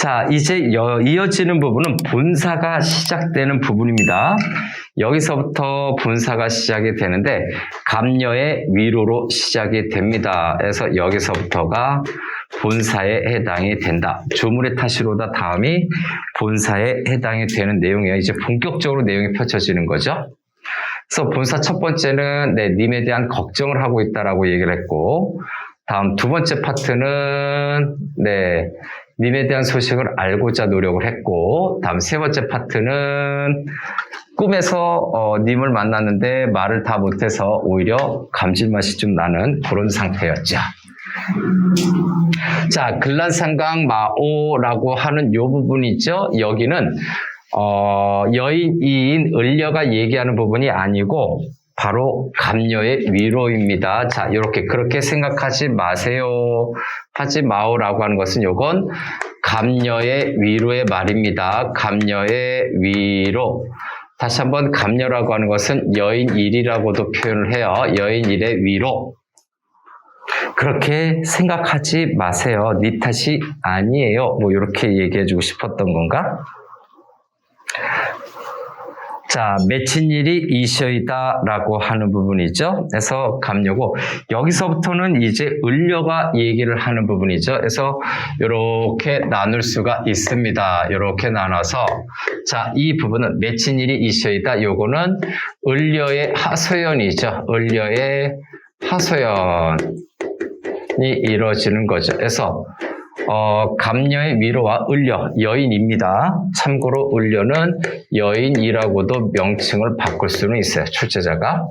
자, 이제 이어지는 부분은 분사가 시작되는 부분입니다. 여기서부터 분사가 시작이 되는데 감녀의 위로로 시작이 됩니다. 그래서 여기서부터가 분사에 해당이 된다. 조물의 타시로다 다음이 분사에 해당이 되는 내용이에요. 이제 본격적으로 내용이 펼쳐지는 거죠. 그래서 분사 첫 번째는 님에 대한 걱정을 하고 있다라고 얘기를 했고, 다음 두 번째 파트는 님에 대한 소식을 알고자 노력을 했고, 다음 세 번째 파트는 꿈에서 님을 만났는데 말을 다 못해서 오히려 감질맛이 좀 나는 그런 상태였죠. 자, 글란상강 마오라고 하는 요 부분이죠. 여기는 여인이인 을려가 얘기하는 부분이 아니고 바로 감녀의 위로입니다. 자, 이렇게 그렇게 생각하지 마세요. 하지 마오라고 하는 것은 요건 감녀의 위로의 말입니다. 감녀의 위로. 다시 한번 감녀라고 하는 것은 여인일이라고도 표현을 해요. 여인일의 위로. 그렇게 생각하지 마세요. 네 탓이 아니에요. 뭐 이렇게 얘기해주고 싶었던 건가? 자, 맺힌 일이 이셔이다 라고 하는 부분이죠. 그래서 감녀고, 여기서부터는 이제 을려가 얘기를 하는 부분이죠. 그래서 이렇게 나눌 수가 있습니다. 이렇게 나눠서, 자, 이 부분은 맺힌 일이 이셔이다. 요거는 을려의 하소연이죠. 을려의 하소연이 이루어지는 거죠. 그래서 감녀의 위로와 을려, 여인입니다. 참고로 을려는 여인이라고도 명칭을 바꿀 수는 있어요. 출제자가.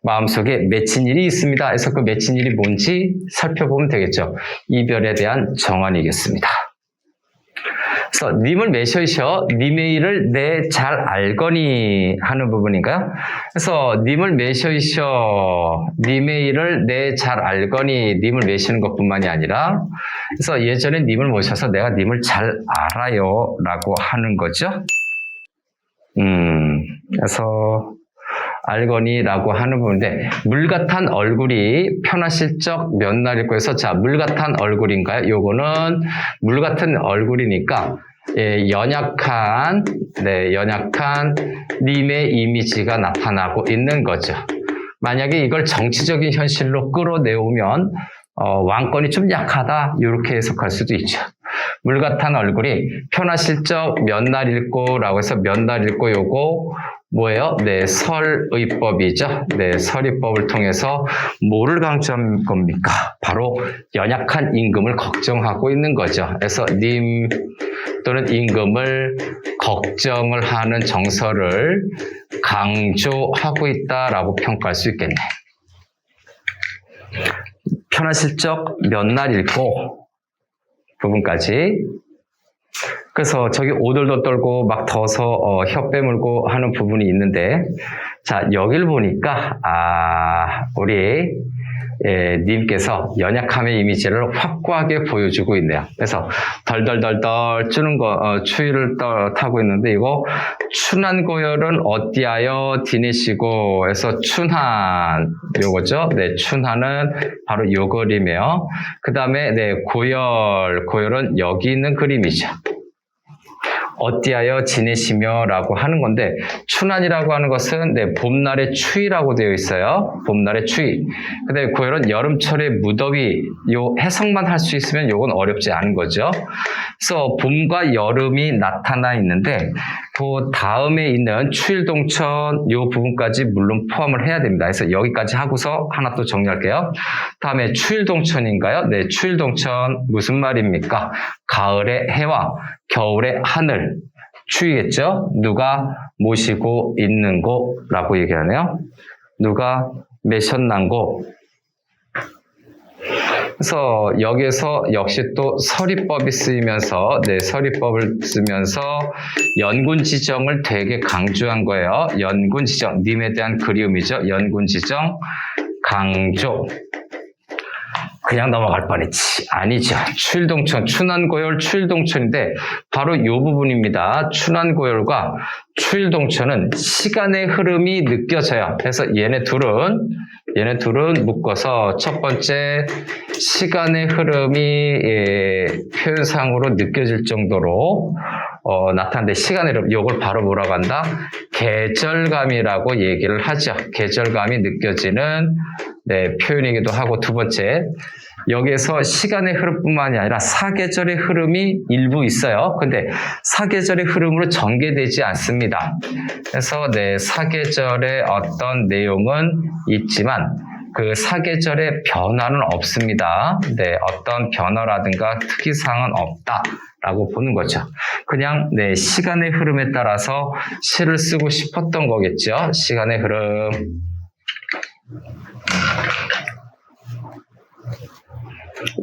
마음속에 맺힌 일이 있습니다. 그래서 그 맺힌 일이 뭔지 살펴보면 되겠죠. 이별에 대한 정언이겠습니다. 그래서 님을 매셔이셔, 님의 일을 내 잘 알거니 하는 부분인가요? 그래서 님을 매셔이셔, 님의 일을 내 잘 알거니, 님을 매시는 것뿐만이 아니라, 그래서 예전에 님을 모셔서 내가 님을 잘 알아요 라고 하는 거죠. 그래서 알거니라고 하는 부분인데, 물같은 얼굴이 편하실 적 몇 날일 거여서, 자, 물같은 얼굴인가요? 요거는 물같은 얼굴이니까 연약한 님의 이미지가 나타나고 있는 거죠. 만약에 이걸 정치적인 현실로 끌어내오면 왕권이 좀 약하다 이렇게 해석할 수도 있죠. 물같은 얼굴이 편하실 적 몇 날일 거라고 해서 몇 날일 거 요거 뭐예요? 설의법이죠. 설의법을 통해서 뭐를 강조한 겁니까? 바로 연약한 임금을 걱정하고 있는 거죠. 그래서 님 또는 임금을 걱정을 하는 정서를 강조하고 있다라고 평가할 수 있겠네. 편하실 적 몇 날 읽고 부분까지. 그래서 저기 오돌도 떨고 막 더서 혀 빼물고 하는 부분이 있는데, 자, 여길 보니까 우리 님께서 연약함의 이미지를 확고하게 보여주고 있네요. 그래서 덜덜덜덜 추는 거, 추위를 타고 있는데, 이거 춘한 고열은 어디하여 디내시고 해서 춘한 요거죠. 춘한은 바로 요 그림이에요. 그 다음에 고열은 여기 있는 그림이죠. 어디하여 지내시며 라고 하는 건데, 춘한이라고 하는 것은 봄날의 추위라고 되어 있어요. 봄날의 추위. 그 다음에 고열은 여름철의 무더위. 요 해석만 할 수 있으면 요건 어렵지 않은 거죠. 그래서 봄과 여름이 나타나 있는데, 그 다음에 있는 추일동천 요 부분까지 물론 포함을 해야 됩니다. 그래서 여기까지 하고서 하나 또 정리할게요. 다음에 추일동천인가요? 추일동천 무슨 말입니까? 가을의 해와 겨울의 하늘, 추위겠죠? 누가 모시고 있는 곳라고 얘기하네요. 누가 매셨난 곳. 그래서 여기에서 역시 또 서리법이 쓰이면서 서리법을 쓰면서 연군지정을 되게 강조한 거예요. 연군지정, 님에 대한 그리움이죠. 연군지정, 강조. 그냥 넘어갈 뻔했지. 아니죠. 추일동천, 춘한고열, 추일동천인데 바로 이 부분입니다. 춘한고열과 추일동천은 시간의 흐름이 느껴져요. 그래서 얘네 둘은 얘네 둘은 묶어서 첫 번째 시간의 흐름이 표현상으로 느껴질 정도로 나타나는데 시간의 흐름, 이걸 바로 뭐라고 한다? 계절감이라고 얘기를 하죠. 계절감이 느껴지는 표현이기도 하고 두 번째 여기에서 시간의 흐름뿐만이 아니라 사계절의 흐름이 일부 있어요. 근데 사계절의 흐름으로 전개되지 않습니다. 그래서 사계절의 어떤 내용은 있지만 그 사계절의 변화는 없습니다. 어떤 변화라든가 특이사항은 없다라고 보는 거죠. 그냥 시간의 흐름에 따라서 시를 쓰고 싶었던 거겠죠. 시간의 흐름.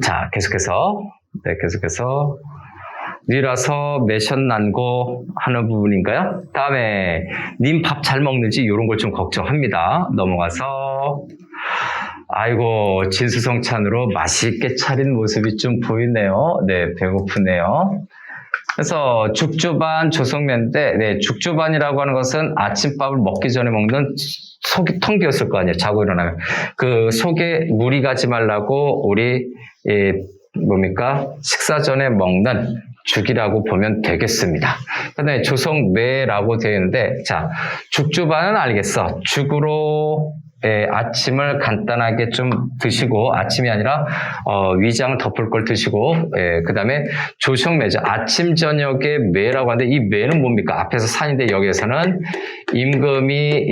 자, 계속해서 니라서 매션난고 하는 부분인가요? 다음에 님 밥 잘 먹는지 이런 걸 좀 걱정합니다. 넘어가서 아이고 진수성찬으로 맛있게 차린 모습이 좀 보이네요. 배고프네요. 그래서 죽조반 조성면인데 죽조반이라고 하는 것은 아침밥을 먹기 전에 먹는 속이 텅 비었을 거 아니에요. 자고 일어나면 그 속에 물이 가지 말라고 우리 식사 전에 먹는 죽이라고 보면 되겠습니다. 그다음에 조성매라고 되어 있는데 자 죽조반은 알겠어. 죽으로 아침을 간단하게 좀 드시고 아침이 아니라 위장을 덮을 걸 드시고 그 다음에 조성매죠. 아침 저녁에 매라고 하는데 이 매는 뭡니까? 앞에서 산인데 여기에서는 임금님이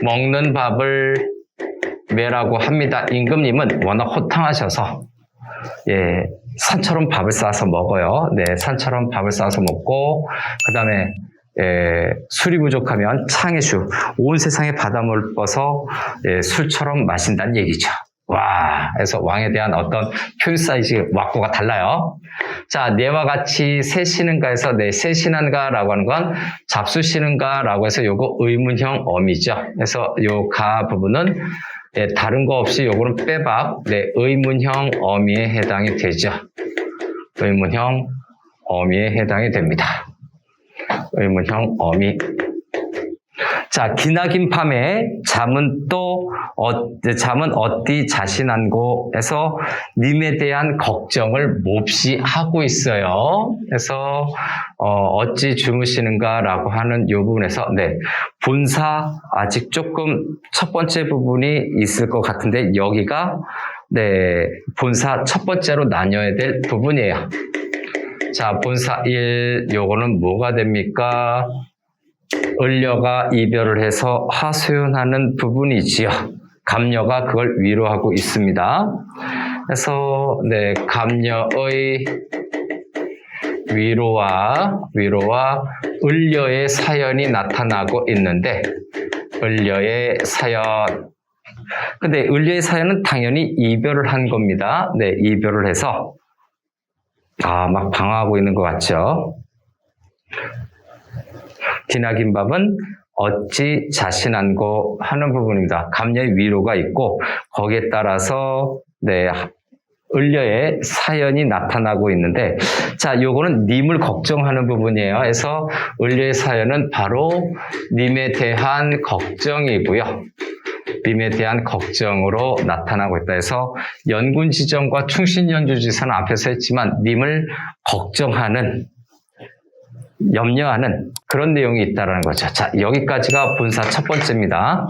먹는 밥을 매라고 합니다. 임금님은 워낙 호탕하셔서 산처럼 밥을 싸서 먹어요. 산처럼 밥을 싸서 먹고 그 다음에 술이 부족하면 창의수, 온 세상에 바닷물을 뻗어서 술처럼 마신다는 얘기죠. 와, 그래서 왕에 대한 어떤 표현 사이즈 왁구가 달라요. 자, 네와 같이 세시는가에서 세시는가라고 하는 건 잡수시는가라고 해서 요거 의문형 어미죠. 그래서 요 가 부분은 다른 거 없이 요거는 빼박, 의문형 어미에 해당이 되죠. 의문형 어미에 해당이 됩니다. 의문형 어미. 자, 기나긴 밤에 잠은 어디 자신한고 해서 님에 대한 걱정을 몹시 하고 있어요. 그래서 어찌 주무시는가라고 하는 이 부분에서 본사 아직 조금 첫 번째 부분이 있을 것 같은데 여기가 본사 첫 번째로 나뉘어야 될 부분이에요. 자, 본사 1 요거는 뭐가 됩니까? 을려가 이별을 해서 하소연하는 부분이지요. 감녀가 그걸 위로하고 있습니다. 그래서 감녀의 위로와 을려의 사연이 나타나고 있는데 을려의 사연. 근데 을려의 사연은 당연히 이별을 한 겁니다. 이별을 해서 막 방황하고 있는 것 같죠. 기나긴 밤은 어찌 자신한고 하는 부분입니다. 감녀의 위로가 있고 거기에 따라서 을려의 사연이 나타나고 있는데 자, 요거는 님을 걱정하는 부분이에요. 그래서 을려의 사연은 바로 님에 대한 걱정이고요. 님에 대한 걱정으로 나타나고 있다 해서 연군지정과 충신연주지사는 앞에서 했지만 님을 걱정하는 염려하는 그런 내용이 있다는 거죠. 자, 여기까지가 본사 첫 번째입니다.